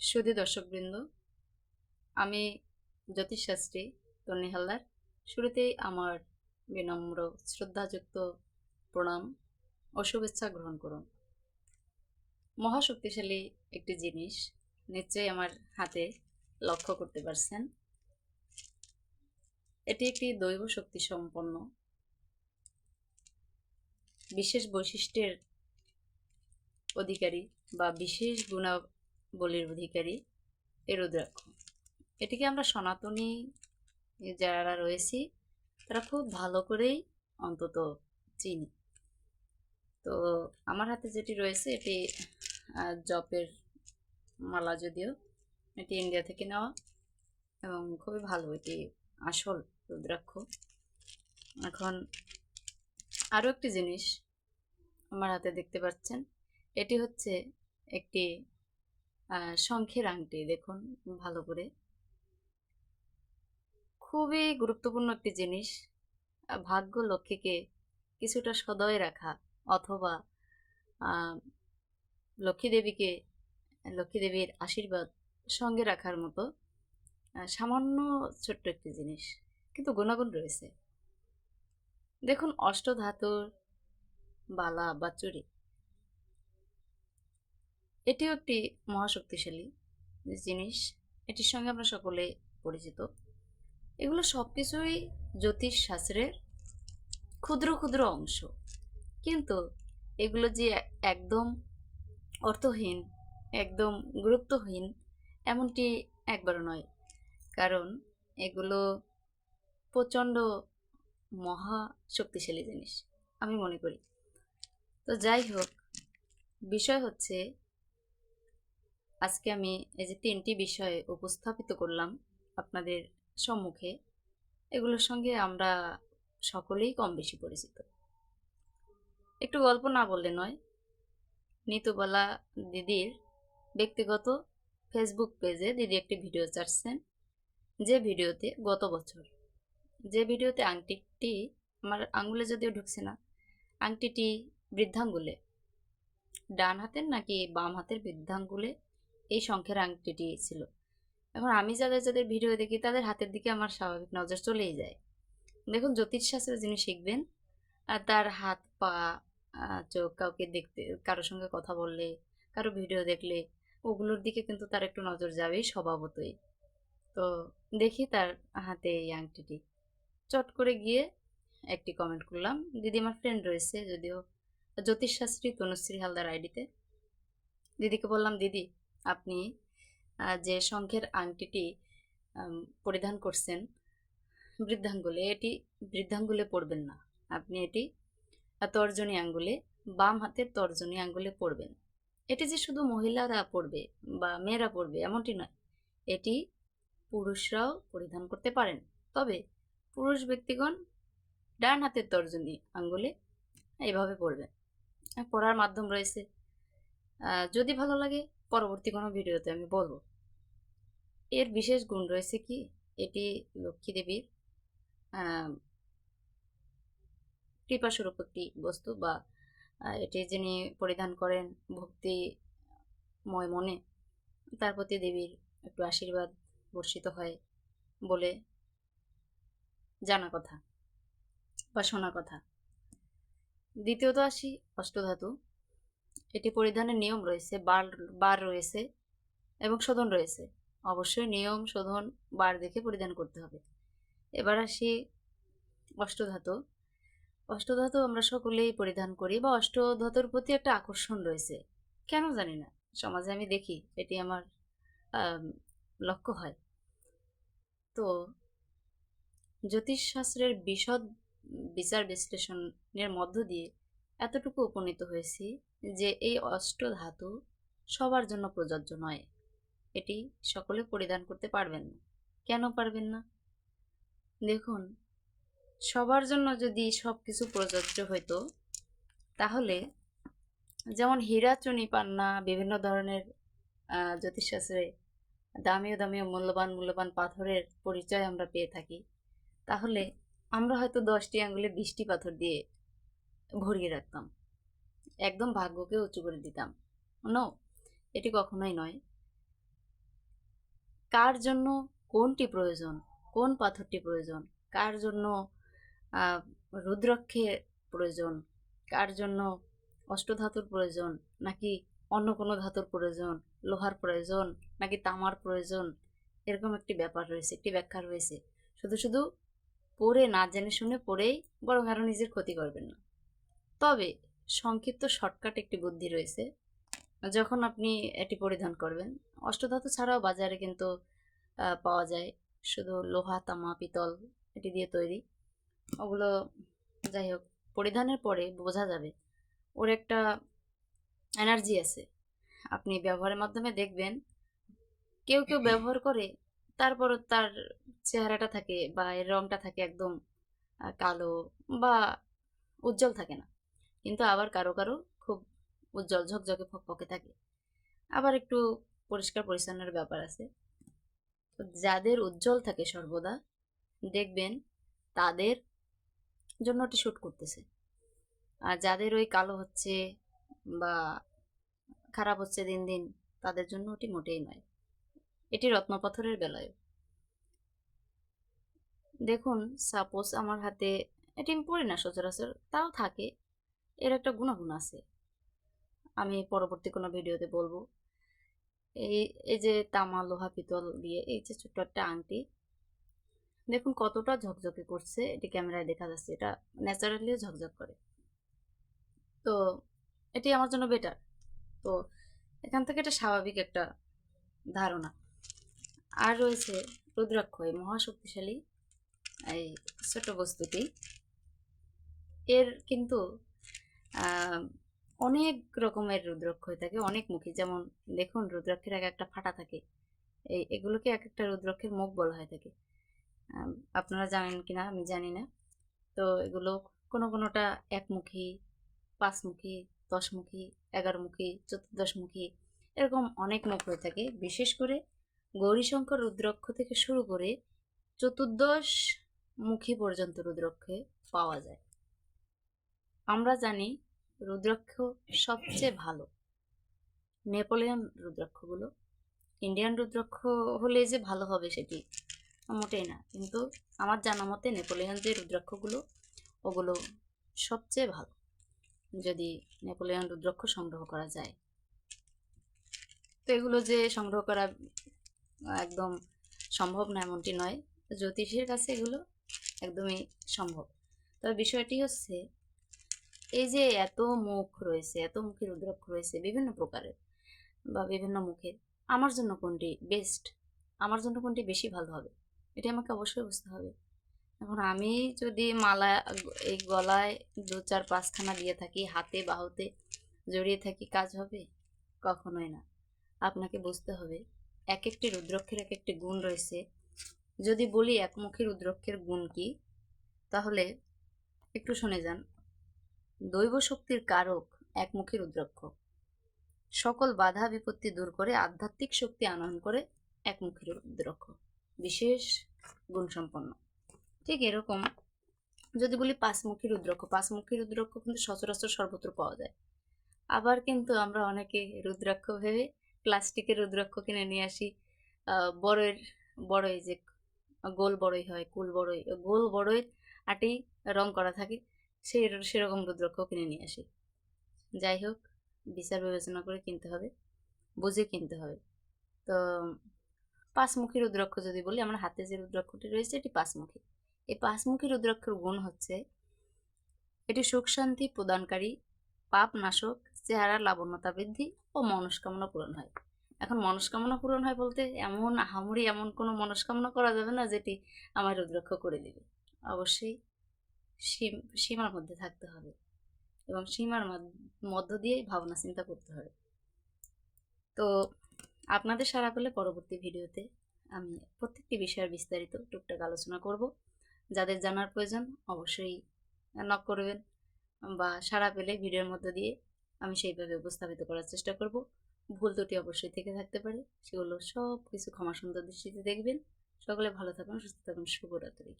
সুধী দর্শকবৃন্দ, আমি জ্যোতিষশাস্ত্রী তন্নি হালদার। শুরুতেই আমার বিনম্র শ্রদ্ধাযুক্ত প্রণাম ও শুভেচ্ছা গ্রহণ করুন। মহাশক্তিশালী একটি জিনিস নিশ্চয়ই আমার হাতে লক্ষ্য করতে পারছেন। এটি একটি দৈব শক্তি সম্পন্ন বিশেষ বৈশিষ্ট্যের অধিকারী বা বিশেষ গুণাবলীর অধিকারী এই রুদ্রাক্ষ। এটিকে আমরা সনাতনী যারা রয়েছি তারা খুব ভালো করেই অন্তত চিনি। তো আমার হাতে যেটি রয়েছে এটি জপের মালা, যদিও এটি ইন্ডিয়া থেকে নেওয়া এবং খুবই ভালো, এটি আসল রুদ্রাক্ষ। এখন আরও একটি জিনিস আমার হাতে দেখতে পাচ্ছেন, এটি হচ্ছে একটি শঙ্খের আংটি। দেখুন ভালো করে, খুবই গুরুত্বপূর্ণ একটি জিনিস। ভাগ্য লক্ষ্মীকে কিছুটা সদয় রাখা অথবা লক্ষ্মী দেবীর আশীর্বাদ সঙ্গে রাখার মতো সামান্য ছোট্ট একটি জিনিস, কিন্তু গুণাগুণ রয়েছে। দেখুন, অষ্টধাতুর বালা বা চুড়ি, এটিও একটি মহাশক্তিশালী জিনিস। এটির সঙ্গে আমরা সকলে পরিচিত। এগুলো সব কিছুই জ্যোতিষ শাস্ত্রের ক্ষুদ্র ক্ষুদ্র অংশ, কিন্তু এগুলো যে একদম অর্থহীন, একদম গুরুত্বহীন এমনটি একবারও নয়, কারণ এগুলো প্রচণ্ড মহা শক্তিশালী জিনিস আমি মনে করি। তো যাই হোক, বিষয় হচ্ছে আজকে আমি এই যে 3টি বিষয় উপস্থাপিত করলাম আপনাদের সম্মুখে, এগুলোর সঙ্গে আমরা সকলেই কম বেশি পরিচিত। একটু গল্প না বললে নয়। নিতুবালা দিদির ব্যক্তিগত ফেসবুক পেজে দিদি একটি ভিডিও ছাড়ছেন, যে ভিডিওতে আংটিটি আমার আঙ্গুলে যদিও ঢুকছে না, আংটিটি বৃদ্ধাঙ্গুলে, ডান হাতের নাকি বাম হাতের বৃদ্ধাঙ্গুলে এই শঙ্খের আংটিটি ছিল। এখন আমি যাদের যাদের ভিডিও দেখি তাদের হাতের দিকে আমার স্বাভাবিক নজর চলেই যায়। দেখুন, জ্যোতিষশাস্ত্রে যিনি শিখবেন আর তার হাত পা চোখ, কাউকে দেখতে, কারোর সঙ্গে কথা বললে, কারো ভিডিও দেখলে ওগুলোর দিকে কিন্তু তার একটু নজর যাবেই স্বভাবতই। তো দেখি তার হাতে এই আংটিটি, চট করে গিয়ে একটি কমেন্ট করলাম। দিদি আমার ফ্রেন্ড রয়েছে, যদিও জ্যোতিষশাস্ত্রী তনুশ্রী হালদার আইডিতে। দিদিকে বললাম, দিদি আপনি যে শঙ্খের আংটিটি পরিধান করছেন বৃদ্ধাঙ্গুলে, এটি বৃদ্ধাঙ্গুলে পরবেন না, আপনি এটি তর্জনী আঙ্গুলে, বাম হাতের তর্জনী আঙ্গুলে পরবেন। এটি যে শুধু মহিলারা পরবে বা মেয়েরা পরবে এমনটি নয়, এটি পুরুষরাও পরিধান করতে পারেন, তবে পুরুষ ব্যক্তিগণ ডান হাতের তর্জনী আঙ্গুলে এইভাবে পরবেন। পড়ার মাধ্যম রয়েছে, যদি ভালো লাগে পরবর্তী কোনো ভিডিওতে আমি বলবো। এর বিশেষ গুণ রয়েছে কি, এটি লক্ষ্মী দেবীর কৃপাস্বরূপ একটি বস্তু, বা এটি যিনি পরিধান করেন ভক্তিময় মনে, তার প্রতি দেবীর একটু আশীর্বাদ বর্ষিত হয় বলে জানা কথা বা শোনা কথা। দ্বিতীয়ত আসি অষ্টধাতু। এটি পরিধানের নিয়ম রয়েছে, বার রয়েছে এবং শোধন রয়েছে। অবশ্যই নিয়ম, শোধন, বার দেখে পরিধান করতে হবে। এবার আসি অষ্টধাতু। অষ্টধাতু আমরা সকলেই পরিধান করি, বা অষ্টধাতুর প্রতি একটা আকর্ষণ রয়েছে, কেন জানি না, সমাজে আমি দেখি, এটি আমার লক্ষ্য হয়। তো জ্যোতিষশাস্ত্রের বিশদ বিচার বিশ্লেষণের মধ্য দিয়ে এতটুকু উপনীত হয়েছি যে এই অষ্টধাতু সবার জন্য প্রযোজ্য নয়। এটি সকলে পরিধান করতে পারবেন না। কেন পারবেন না? দেখুন, সবার জন্য যদি সব কিছু প্রযোজ্য হইতো, তাহলে যেমন হীরা, চুনি, পান্না, বিভিন্ন ধরনের জ্যোতিষশাস্ত্রে দামি মূল্যবান পাথরের পরিচয় আমরা পেয়ে থাকি, তাহলে আমরা হয়তো 10টি আঙ্গুলে 20টি পাথর দিয়ে ভরিয়ে রাখতাম, একদম ভাগ্যকে উঁচু করে দিতাম। নো, এটি কখনোই নয়। কার জন্য কোনটি প্রয়োজন, কোন পাথরটি প্রয়োজন, কার জন্য আহ, রুদ্রাক্ষের প্রয়োজন, কার জন্য অষ্টধাতুর প্রয়োজন, নাকি অন্য কোনো ধাতুর প্রয়োজন, লোহার প্রয়োজন নাকি তামার প্রয়োজন, এরকম একটি ব্যাপার রয়েছে, একটি ব্যাখ্যা রয়েছে। শুধু শুধু পড়ে না জেনে শুনে পড়েই বরং আরো নিজের ক্ষতি করবেন না। তবে সংক্ষিপ্ত শর্টকাট একটি বুদ্ধি রয়েছে। যখন আপনি এটি পরিধান করবেন, অষ্টধাতু ছাড়াও বাজারে কিন্তু পাওয়া যায় শুধু লোহা, তামা, পিতল এটি দিয়ে তৈরি। ওগুলো যাই হোক, পরিধানের পরে বোঝা যাবে ওর একটা এনার্জি আছে। আপনি ব্যবহারের মাধ্যমে দেখবেন কেউ কেউ ব্যবহার করে, তারপরও তার চেহারাটা থাকে বা এর রংটা থাকে একদম কালো বা উজ্জ্বল থাকে না। কিন্তু আবার কারো কারো খুব উজ্জ্বল ঝকঝকে ফকফকে থাকে, আবার একটু পরিষ্কার পরিচ্ছন্নের ব্যাপার আছে। তো যাদের উজ্জ্বল থাকে সর্বদা, দেখবেন তাদের জন্য ওটি শ্যুট করতেছে। আর যাদের ওই কালো হচ্ছে বা খারাপ হচ্ছে দিন দিন, তাদের জন্য ওটি মোটেই নয়। এটি রত্নপাথরের বেলায় দেখুন, সাপোজ আমার হাতে, এটি আমি পড়ি না সচরাচর, তাও থাকে, এর একটা গুণাগুণ আছে, আমি পরবর্তী কোনো ভিডিওতে বলবো। এই এই যে তামা, লোহা, পিতল দিয়ে এই যে ছোট্ট একটা আংটি, দেখুন কতটা ঝকঝকে করছে, এটি ক্যামেরায় দেখা যাচ্ছে, এটা ন্যাচারালিও ঝকঝক করে। তো এটি আমার জন্য বেটার। তো এখান থেকে এটা স্বাভাবিক একটা ধারণা। আর রয়েছে রুদ্রাক্ষ, এই মহাশক্তিশালী এই ছোট বস্তুটি, এর কিন্তু আহ, অনেক রকমের রুদ্রাক্ষ হয়ে থাকে, অনেক মুখী। যেমন দেখুন, রুদ্রাক্ষের এক একটা ফাটা থাকে, এগুলোকে এক একটা রুদ্রাক্ষের মুখ বলা হয় থাকে। আপনারা জানেন কিনা আমি জানি না। তো এগুলো কোনো কোনোটা একমুখী, পাঁচমুখী, দশমুখী, 11মুখী, চতুর্দশমুখী, এরকম অনেক মুখ হয়ে থাকে। বিশেষ করে গৌরীশঙ্কর রুদ্রাক্ষ থেকে শুরু করে চতুর্দশ মুখী পর্যন্ত রুদ্রাক্ষে পাওয়া যায়। আমরা জানি রুদ্রাক্ষ সবচেয়ে ভালো নেপোলিয়ন রুদ্রাক্ষগুলো। ইন্ডিয়ান রুদ্রাক্ষ হলে যে ভালো হবে সেটি মোটেই না, কিন্তু আমার জানা মতে নেপোলিয়ন যে রুদ্রাক্ষগুলো, ওগুলো সবচেয়ে ভালো যদি নেপোলিয়ন রুদ্রাক্ষ সংগ্রহ করা যায়। তো এগুলো যে সংগ্রহ করা একদম সম্ভব না এমনটি নয়, জ্যোতিষীর কাছে এগুলো একদমই সম্ভব। তবে বিষয়টি হচ্ছে, এই যে এত মুখ রয়েছে, এত মুখের রুদ্রাক্ষ রয়েছে বিভিন্ন প্রকারের বা বিভিন্ন মুখের, আমার জন্য কোনটি বেস্ট, আমার জন্য কোনটি বেশি ভালো হবে, এটি আমাকে অবশ্যই বুঝতে হবে। এখন আমি যদি মালা এই গলায় 2, 4, 5খানা দিয়ে থাকি, হাতে বাহুতে জড়িয়ে থাকি, কাজ হবে? কখনোই না। আপনাকে বুঝতে হবে এক একটি রুদ্রাক্ষের এক একটি গুণ রয়েছে। যদি বলি একমুখী রুদ্রাক্ষের গুণ কি, তাহলে একটু শুনে যান। দৈব শক্তির কারক একমুখী রুদ্রাক্ষ, সকল বাধা বিপত্তি দূর করে আধ্যাত্মিক শক্তি আনয়ন করে একমুখী রুদ্রাক্ষ, বিশেষ গুণসম্পন্ন। ঠিক এরকম যদি বলি পাঁচমুখী রুদ্রাক্ষ, পাঁচমুখী রুদ্রাক্ষ কিন্তু সচরাচর সর্বত্র পাওয়া যায়। আবার কিন্তু আমরা অনেকে রুদ্রাক্ষ ভেবে প্লাস্টিকের রুদ্রাক্ষ কিনে নিয়ে আসি, বড়ের বড়ই যে গোল বড়ই হয়, কুল বড়ই, গোল বড়ই আটি রং করা থাকে, সেরকম রুদ্রাক্ষ কিনে নিয়ে আসি। যাই হোক, বিচার বিবেচনা করে কিনতে হবে, বুঝে কিনতে হবে। তো পাঁচমুখী রুদ্রাক্ষ যদি বলি, আমার হাতে যে রুদ্রাক্ষটি রয়েছে এটি পাঁচমুখী। এই পাঁচমুখী রুদ্রাক্ষের গুণ হচ্ছে, এটি সুখ শান্তি প্রদানকারী, পাপ নাশক, চেহারা লাবণ্যতা বৃদ্ধি ও মনস্কামনা পূরণ হয়। এখন মনস্কামনা পূরণ হয় বলতে এমন আহামরি এমন কোনো মনস্কামনা করা যাবে না যেটি আমার রুদ্রাক্ষ করে দিবে। অবশ্যই সীমার মধ্যে থাকতে হবে এবং সীমার মধ্য দিয়েই ভাবনা চিন্তা করতে হবে। তো আপনাদের সাড়া পেলে পরবর্তী ভিডিওতে আমি প্রত্যেকটি বিষয়ের বিস্তারিত টুকটাক আলোচনা করব। যাদের জানার প্রয়োজন অবশ্যই নক করবেন, বা সাড়া পেলে ভিডিওর মধ্য দিয়ে আমি সেইভাবে উপস্থাপিত করার চেষ্টা করব। ভুল ত্রুটি অবশ্যই থেকে থাকতে পারে, সেগুলো সব কিছু ক্ষমা সুন্দর দৃষ্টিতে দেখবেন। সকলে ভালো থাকুন, সুস্থ থাকুন, শুভরাত্রি।